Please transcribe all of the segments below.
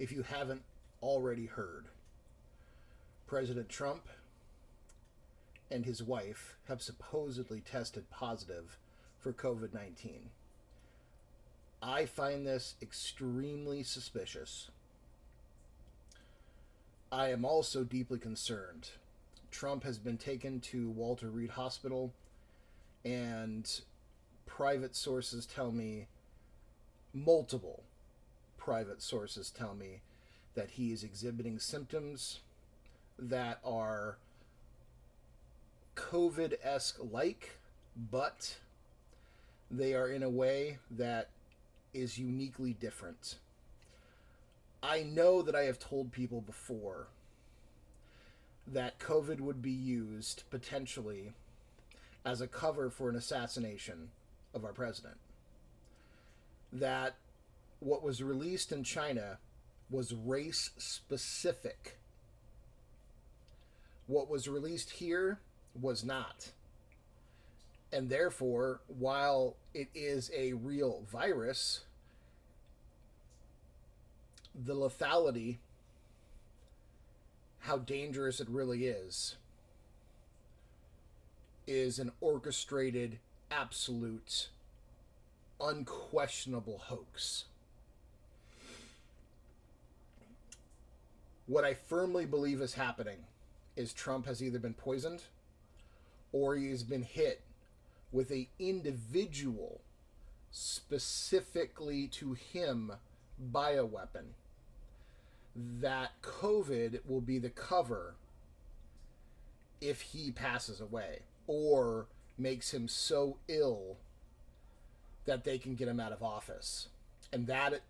if you haven't already heard, President Trump and his wife have supposedly tested positive for COVID-19. I find this extremely suspicious. I am also deeply concerned. Trump has been taken to Walter Reed Hospital, and private sources tell me, multiple private sources tell me, that he is exhibiting symptoms that are COVID-esque like, but they are in a way that is uniquely different. I know that I have told people before that COVID would be used potentially as a cover for an assassination of our president. That what was released in China was race specific. What was released here was not. And therefore, while it is a real virus, the lethality, how dangerous it really is an orchestrated, absolute, unquestionable hoax. What I firmly believe is happening is Trump has either been poisoned or he has been hit with an individual, specifically to him, bioweapon. That COVID will be the cover if he passes away or makes him so ill that they can get him out of office. And that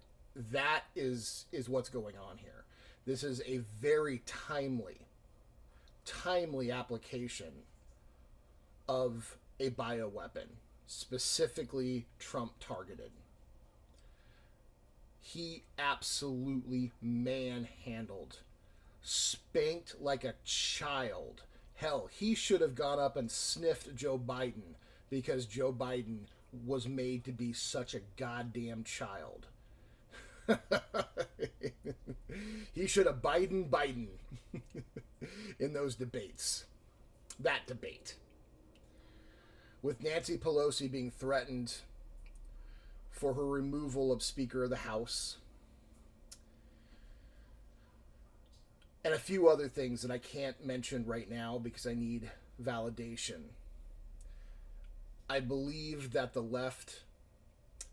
is what's going on here. This is a very timely application of a bioweapon, specifically Trump targeted. He absolutely manhandled, spanked like a child. Hell, he should have gone up and sniffed Joe Biden because Joe Biden was made to be such a goddamn child. He should have Biden in those debates. That debate. With Nancy Pelosi being threatened for her removal of Speaker of the House, and a few other things that I can't mention right now because I need validation. I believe that the left,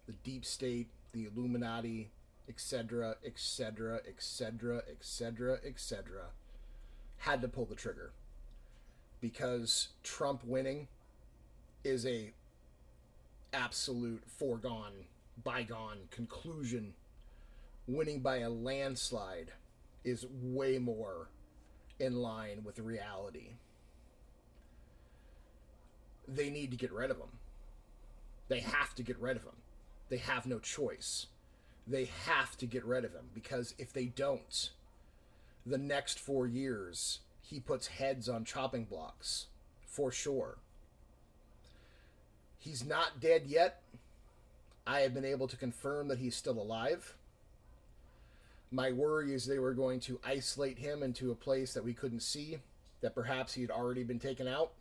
the deep state, the Illuminati, etc., etc., etc., etc., etc., had to pull the trigger because Trump winning is a absolute foregone, bygone conclusion. Winning by a landslide is way more in line with reality. They need to get rid of him. They have to get rid of him. They have no choice. They have to get rid of him because if they don't, the next 4 years, he puts heads on chopping blocks, for sure. He's not dead yet. I have been able to confirm that he's still alive. My worry is they were going to isolate him into a place that we couldn't see, that perhaps he had already been taken out,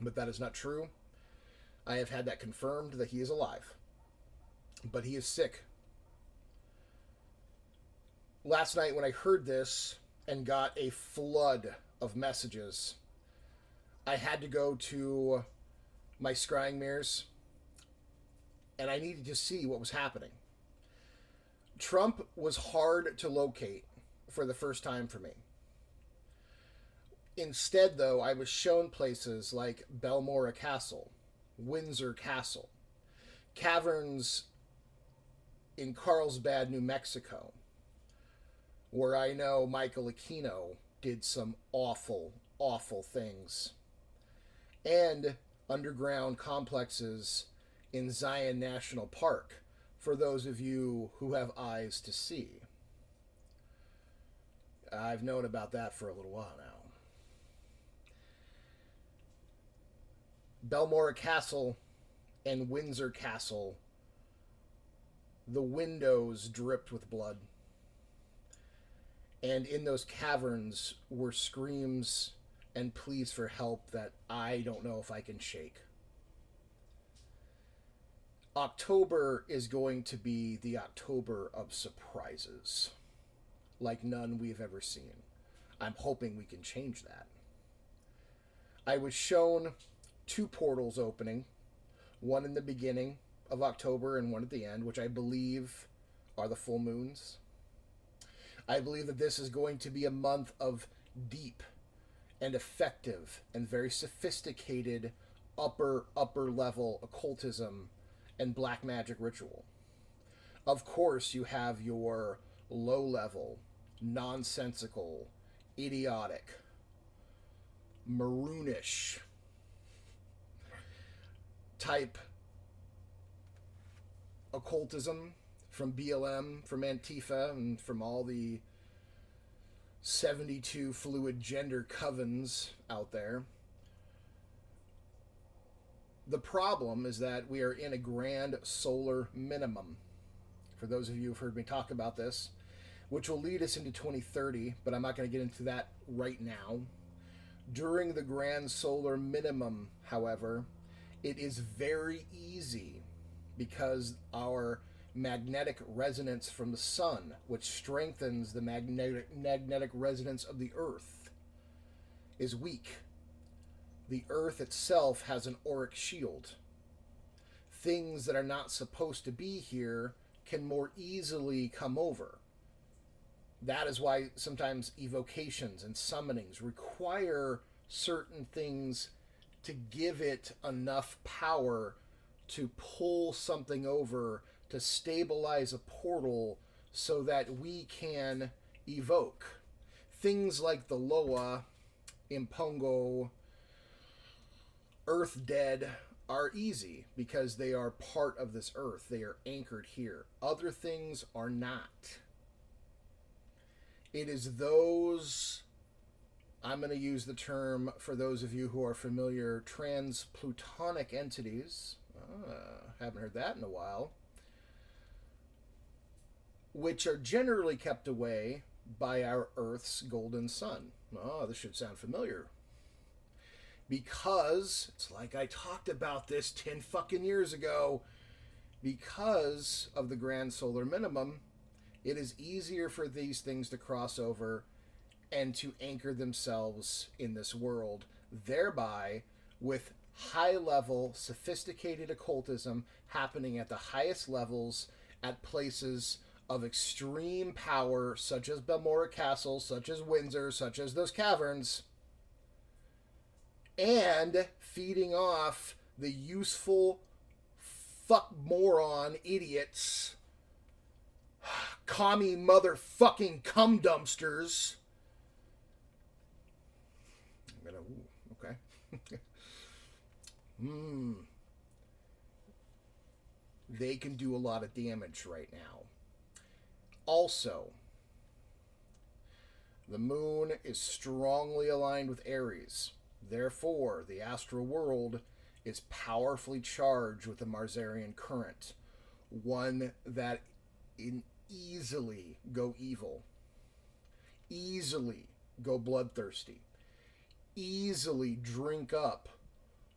but that is not true. I have had that confirmed that he is alive, but he is sick. Last night when I heard this and got a flood of messages, I had to go to my scrying mirrors and I needed to see what was happening. Trump was hard to locate for the first time for me. Instead, though, I was shown places like Balmoral Castle, Windsor Castle, caverns in Carlsbad, New Mexico, where I know Michael Aquino did some awful, awful things, and underground complexes in Zion National Park, for those of you who have eyes to see. I've known about that for a little while now. Balmoral Castle and Windsor Castle, the windows dripped with blood. And in those caverns were screams and pleas for help that I don't know if I can shake. October is going to be the October of surprises, like none we've ever seen. I'm hoping we can change that. I was shown 2 portals opening, one in the beginning of October and one at the end, which I believe are the full moons. I believe that this is going to be a month of deep and effective and very sophisticated upper level occultism and black magic ritual. Of course, you have your low level, nonsensical, idiotic, maroonish type occultism from BLM, from Antifa, and from all the 72 fluid gender covens out there. The problem is that we are in a grand solar minimum. For those of you who've heard me talk about this, which will lead us into 2030, but I'm not going to get into that right now. During the grand solar minimum, however, it is very easy because our magnetic resonance from the sun, which strengthens the magnetic resonance of the earth, is weak. The earth itself has an auric shield. Things that are not supposed to be here can more easily come over. That is why sometimes evocations and summonings require certain things to give it enough power to pull something over, to stabilize a portal so that we can evoke. Things like the Loa, Impongo, Earth Dead are easy because they are part of this earth. They are anchored here. Other things are not. It is those, I'm going to use the term for those of you who are familiar, trans-plutonic entities. Haven't heard that in a while. Which are generally kept away by our Earth's golden sun. Oh, this should sound familiar. Because, it's like I talked about this 10 fucking years ago, because of the grand solar minimum, it is easier for these things to cross over and to anchor themselves in this world, thereby, with high-level, sophisticated occultism happening at the highest levels, at places of extreme power, such as Balmoral Castle, such as Windsor, such as those caverns, and feeding off the useful fuck moron idiots, commie motherfucking cum dumpsters. I'm gonna, okay. They can do a lot of damage right now. Also, the moon is strongly aligned with Aries. Therefore, the astral world is powerfully charged with the Marsarian current, one that can easily go evil, easily go bloodthirsty, easily drink up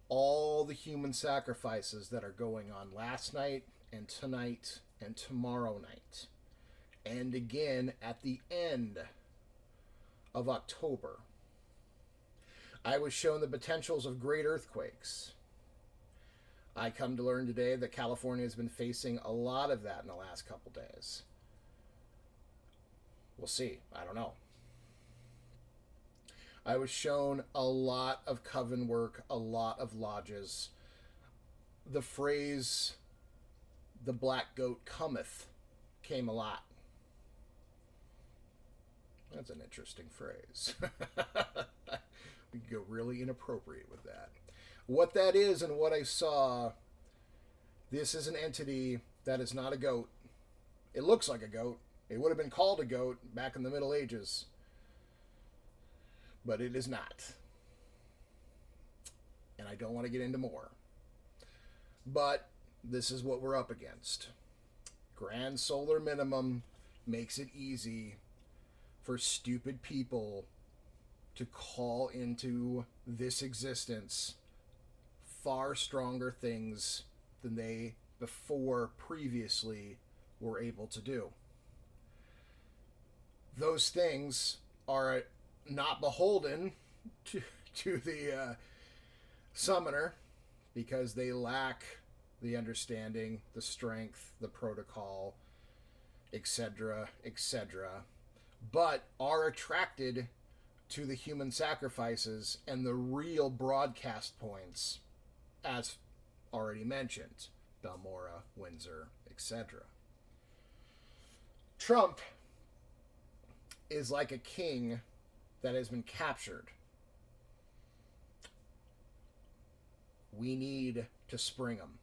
all the human sacrifices that are going on last night and tonight and tomorrow night, and again at the end of October. I was shown the potentials of great earthquakes. I come to learn today that California has been facing a lot of that in the last couple days. We'll see. I don't know. I was shown a lot of coven work, a lot of lodges. The phrase, the black goat cometh, came a lot. That's an interesting phrase. We can go really inappropriate with that. What that is and what I saw, this is an entity that is not a goat. It looks like a goat. It would have been called a goat back in the Middle Ages. But it is not. And I don't want to get into more. But this is what we're up against. Grand solar minimum makes it easy for stupid people to call into this existence far stronger things than they before previously were able to do. Those things are not beholden to the summoner, because they lack the understanding, the strength, the protocol, etc., etc., but are attracted to the human sacrifices and the real broadcast points, as already mentioned, Balmora, Windsor, etc. Trump is like a king that has been captured. We need to spring him,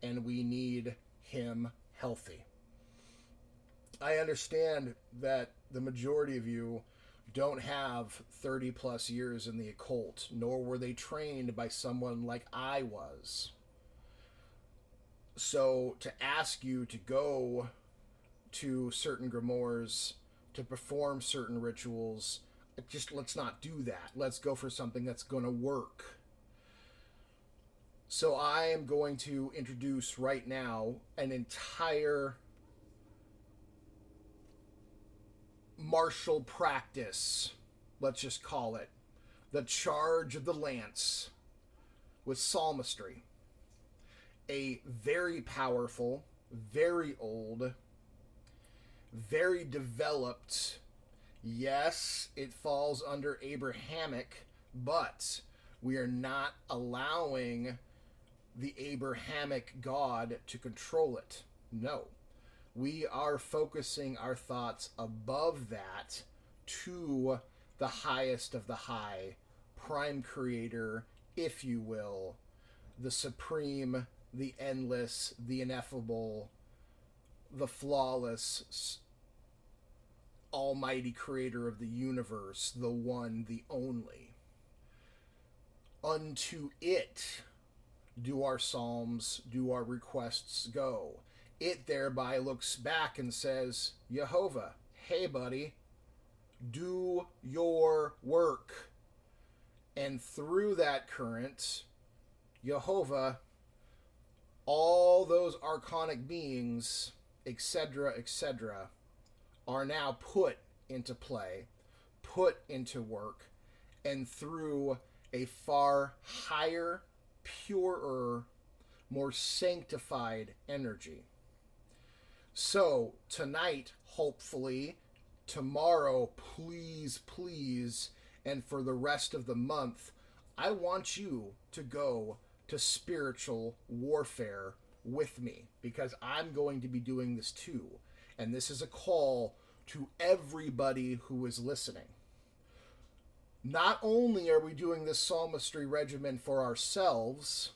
and we need him healthy. I understand that the majority of you don't have 30 plus years in the occult, nor were they trained by someone like I was. So to ask you to go to certain grimoires, to perform certain rituals, just let's not do that. Let's go for something that's going to work. So I am going to introduce right now an entire martial practice, let's just call it, the Charge of the Lance, with Psalmistry. A very powerful, very old, very developed, yes, it falls under Abrahamic, but we are not allowing the Abrahamic God to control it. No. We are focusing our thoughts above that to the highest of the high, prime creator, if you will, the supreme, the endless, the ineffable, the flawless, almighty creator of the universe, the one, the only. Unto it do our psalms, do our requests go. It thereby looks back and says, Jehovah, hey buddy, do your work. And through that current, Jehovah, all those archonic beings, etc., etc., are now put into play, put into work, and through a far higher, purer, more sanctified energy. So tonight, hopefully, tomorrow, please, please, and for the rest of the month, I want you to go to spiritual warfare with me, because I'm going to be doing this too. And this is a call to everybody who is listening. Not only are we doing this psalmistry regimen for ourselves,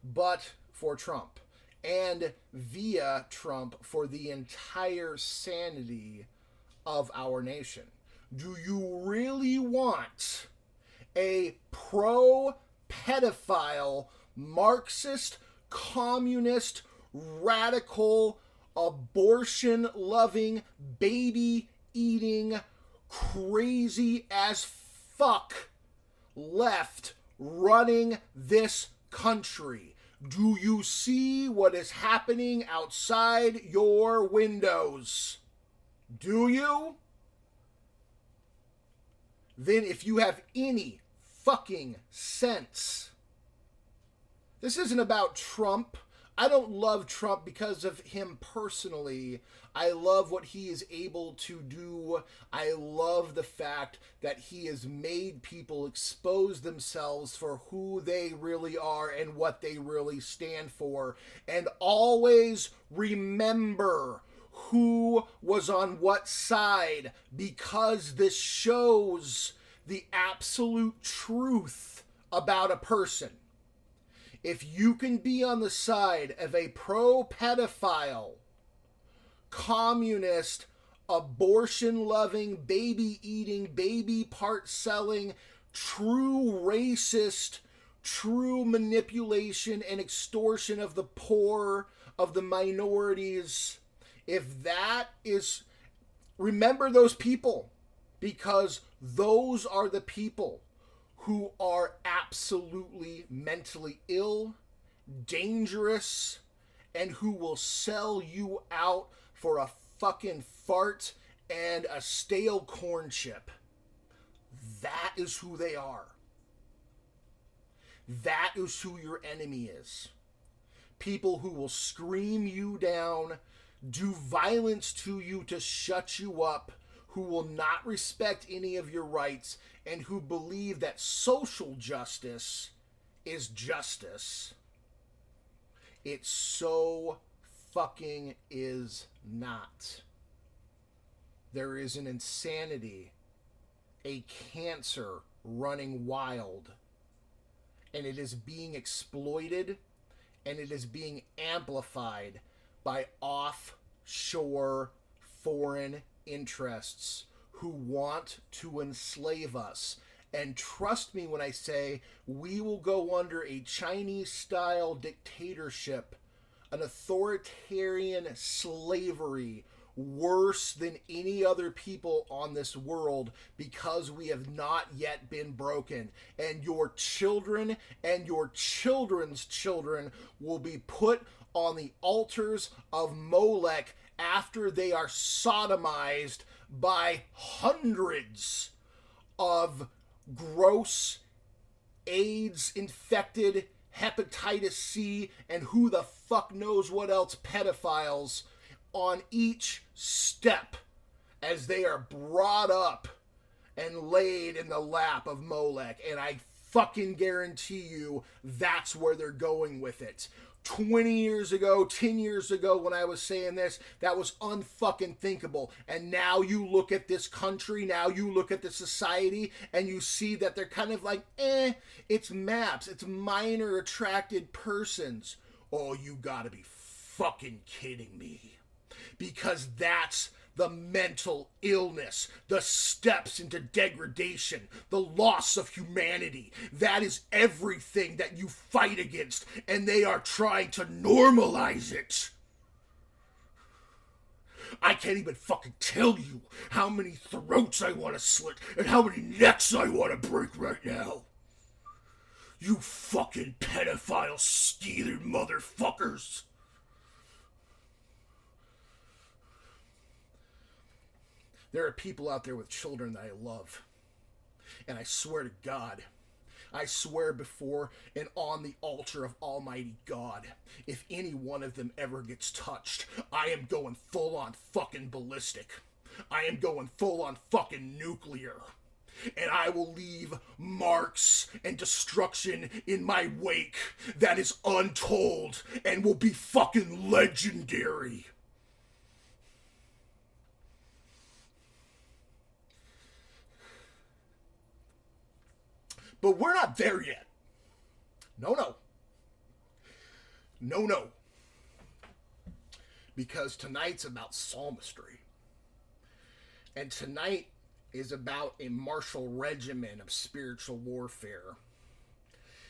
but for Trump. And via Trump for the entire sanity of our nation. Do you really want a pro-pedophile, Marxist, communist, radical, abortion-loving, baby-eating, crazy-as-fuck left running this country? Do you see what is happening outside your windows? Do you? Then if you have any fucking sense, this isn't about Trump. I don't love Trump because of him personally. I love what he is able to do. I love the fact that he has made people expose themselves for who they really are and what they really stand for. And always remember who was on what side, because this shows the absolute truth about a person. If you can be on the side of a pro-pedophile, communist, abortion-loving, baby-eating, baby part-selling, true racist, true manipulation and extortion of the poor, of the minorities, if that is... Remember those people. Because those are the people who are absolutely mentally ill, dangerous, and who will sell you out for a fucking fart and a stale corn chip. That is who they are. That is who your enemy is. People who will scream you down, do violence to you to shut you up, who will not respect any of your rights, and who believe that social justice is justice. It so fucking is not. There is an insanity, a cancer running wild, and it is being exploited, and it is being amplified by offshore foreign interests who want to enslave us. And trust me when I say we will go under a Chinese-style dictatorship, an authoritarian slavery worse than any other people on this world, because we have not yet been broken. And your children and your children's children will be put on the altars of Molech after they are sodomized by hundreds of gross AIDS-infected, hepatitis C, and who the fuck knows what else pedophiles on each step as they are brought up and laid in the lap of Molech. And I fucking guarantee you that's where they're going with it. 20 years ago, 10 years ago, when I was saying this, that was unfucking thinkable. And now you look at this country, now you look at the society, and you see that they're kind of like, it's maps, it's minor attracted persons. Oh, you gotta be fucking kidding me. Because that's the mental illness, the steps into degradation, the loss of humanity. That is everything that you fight against, and they are trying to normalize it. I can't even fucking tell you how many throats I want to slit and how many necks I want to break right now. You fucking pedophile stealing motherfuckers. There are people out there with children that I love. And I swear to God, I swear before and on the altar of Almighty God, if any one of them ever gets touched, I am going full on fucking ballistic. I am going full on fucking nuclear. And I will leave marks and destruction in my wake that is untold and will be fucking legendary. But we're not there yet. No. Because tonight's about psalmistry. And tonight is about a martial regimen of spiritual warfare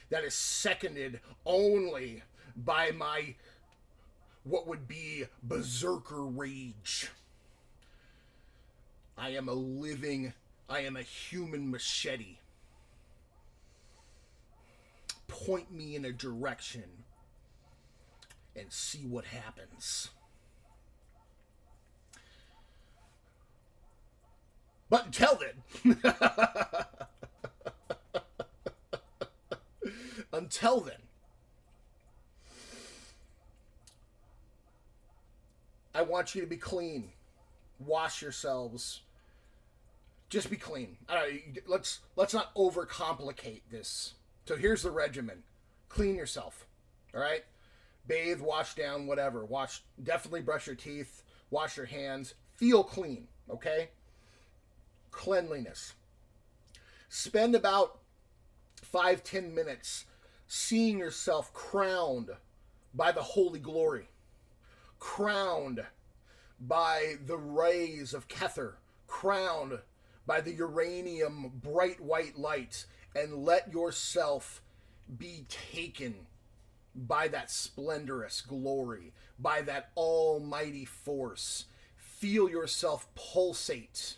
that is seconded only by my, what would be, berserker rage. I am a human machete. Point me in a direction and see what happens. But until then, I want you to be clean. Wash yourselves. Just be clean. Let's not overcomplicate this. So here's the regimen. Clean yourself. All right? Bathe, wash down, whatever. Definitely brush your teeth. Wash your hands. Feel clean. Okay? Cleanliness. Spend about 5-10 minutes seeing yourself crowned by the holy glory. Crowned by the rays of Kether. Crowned by the uranium bright white light. And let yourself be taken by that splendorous glory, by that almighty force. Feel yourself pulsate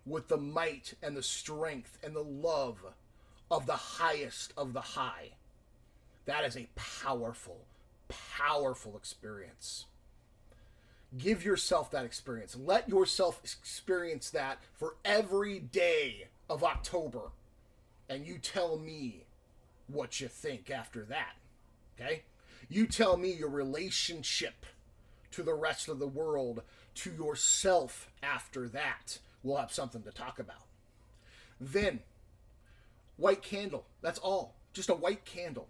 with the might and the strength and the love of the highest of the high. That is a powerful, powerful experience. Give yourself that experience. Let yourself experience that for every day of October. And you tell me what you think after that. Okay? You tell me your relationship to the rest of the world, to yourself after that. We'll have something to talk about. Then, white candle. That's all. Just a white candle.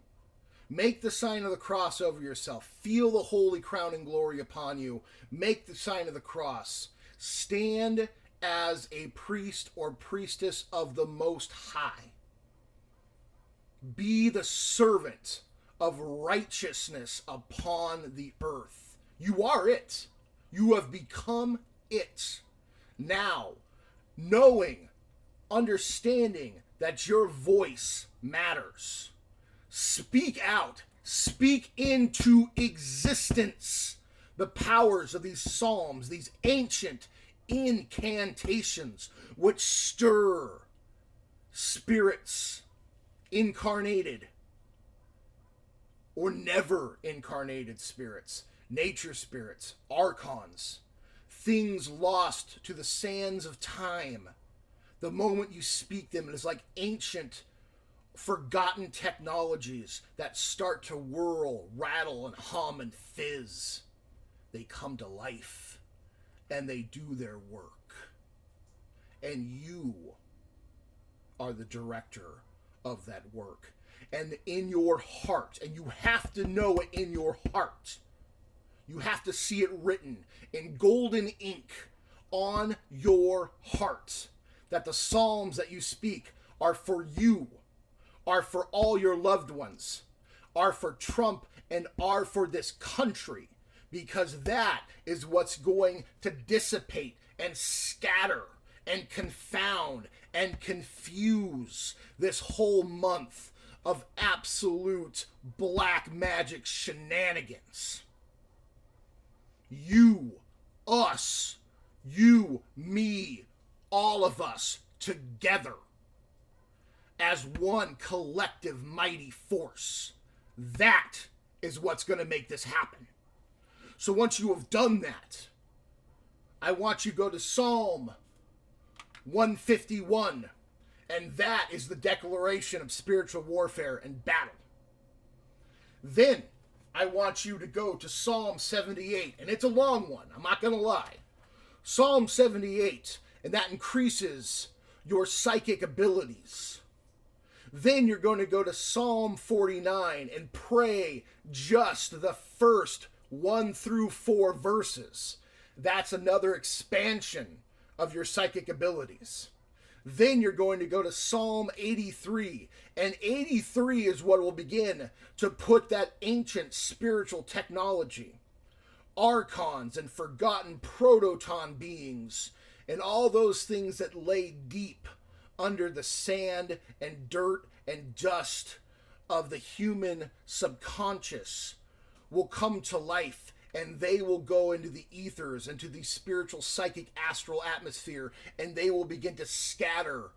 Make the sign of the cross over yourself. Feel the holy crown and glory upon you. Make the sign of the cross. Stand as a priest or priestess of the Most High. Be the servant of righteousness upon the earth. You are it. You have become it. Now, knowing, understanding that your voice matters. Speak out. Speak into existence the powers of these psalms, these ancient incantations which stir spirits, incarnated or never incarnated spirits, nature spirits, archons, things lost to the sands of time. The moment you speak them, it is like ancient, forgotten technologies that start to whirl, rattle, and hum and fizz. They come to life, and they do their work. And you are the director of that work. And in your heart, and you have to know it in your heart, you have to see it written in golden ink on your heart, that the psalms that you speak are for you, are for all your loved ones, are for Trump, and are for this country, because that is what's going to dissipate and scatter and confound and confuse this whole month of absolute black magic shenanigans. You, us, you, me, all of us together as one collective mighty force. That is what's going to make this happen. So once you have done that, I want you to go to Psalm 151, and that is the declaration of spiritual warfare and battle. Then I want you to go to Psalm 78, and it's a long one, I'm not going to lie. Psalm 78, and that increases your psychic abilities. Then you're going to go to Psalm 49 and pray just the first 1 through 4 verses. That's another expansion of your psychic abilities. Then you're going to go to Psalm 83, and 83 is what will begin to put that ancient spiritual technology, archons and forgotten prototon beings, and all those things that lay deep under the sand and dirt and dust of the human subconscious will come to life, and they will go into the ethers, into the spiritual, psychic, astral atmosphere, and they will begin to scatter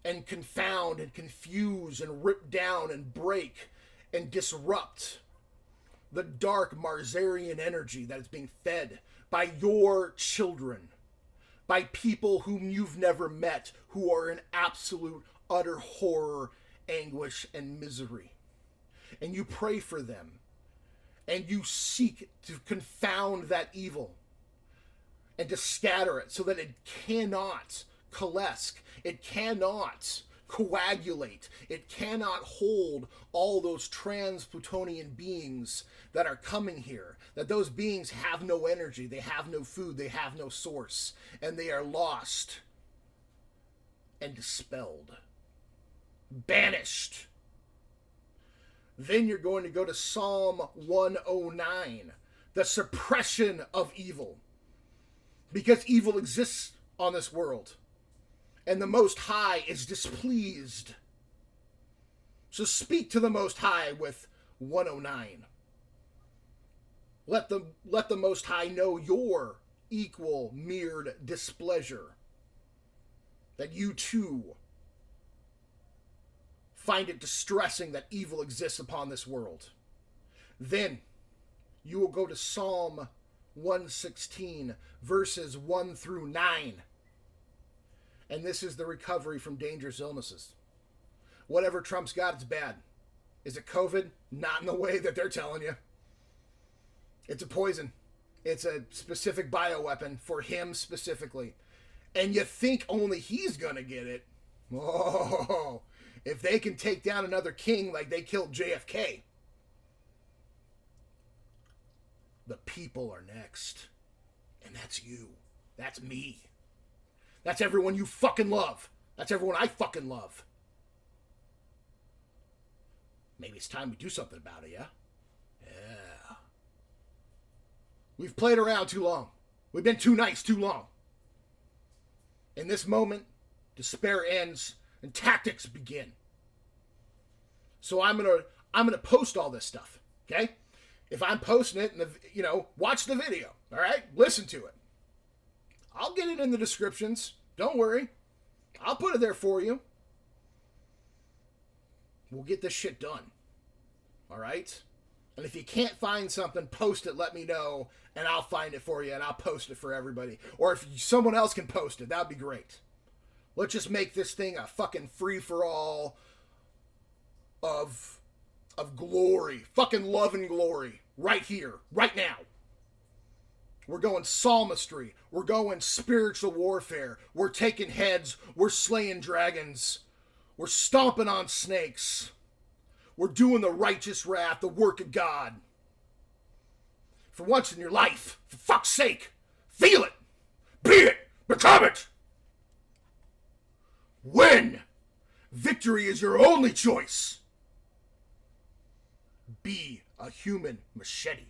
and confound and confuse and rip down and break and disrupt the dark Marsarian energy that is being fed by your children, by people whom you've never met, who are in absolute, utter horror, anguish, and misery. And you pray for them. And you seek to confound that evil and to scatter it so that it cannot coalesce, it cannot coagulate, it cannot hold all those trans-Plutonian beings that are coming here, that those beings have no energy, they have no food, they have no source, and they are lost and dispelled, banished. Then you're going to go to Psalm 109, the suppression of evil. Because evil exists on this world, and the Most High is displeased. So speak to the Most High with 109. Let the Most High know your equal mirrored displeasure. that you too find it distressing that evil exists upon this world, then you will go to Psalm 116, verses 1 through 9. And this is the recovery from dangerous illnesses. Whatever Trump's got, it's bad. Is it COVID? Not in the way that they're telling you. It's a poison. It's a specific bioweapon for him specifically. And you think only he's going to get it. Oh, if they can take down another king like they killed JFK, the people are next. And that's you. That's me. That's everyone you fucking love. That's everyone I fucking love. Maybe it's time we do something about it, yeah? Yeah. We've played around too long. We've been too nice too long. In this moment, despair ends and tactics begin. So I'm gonna post all this stuff, okay? If I'm posting it, watch the video, all right? Listen to it. I'll get it in the descriptions. Don't worry. I'll put it there for you. We'll get this shit done. All right? And if you can't find something, post it, let me know, and I'll find it for you, and I'll post it for everybody. Or if someone else can post it, that'd be great. Let's just make this thing a fucking free-for-all of glory. Fucking love and glory. Right here. Right now. We're going psalmistry. We're going spiritual warfare. We're taking heads. We're slaying dragons. We're stomping on snakes. We're doing the righteous wrath, the work of God. For once in your life, for fuck's sake, feel it, be it, become it. Win. Victory is your only choice. Be a human machete.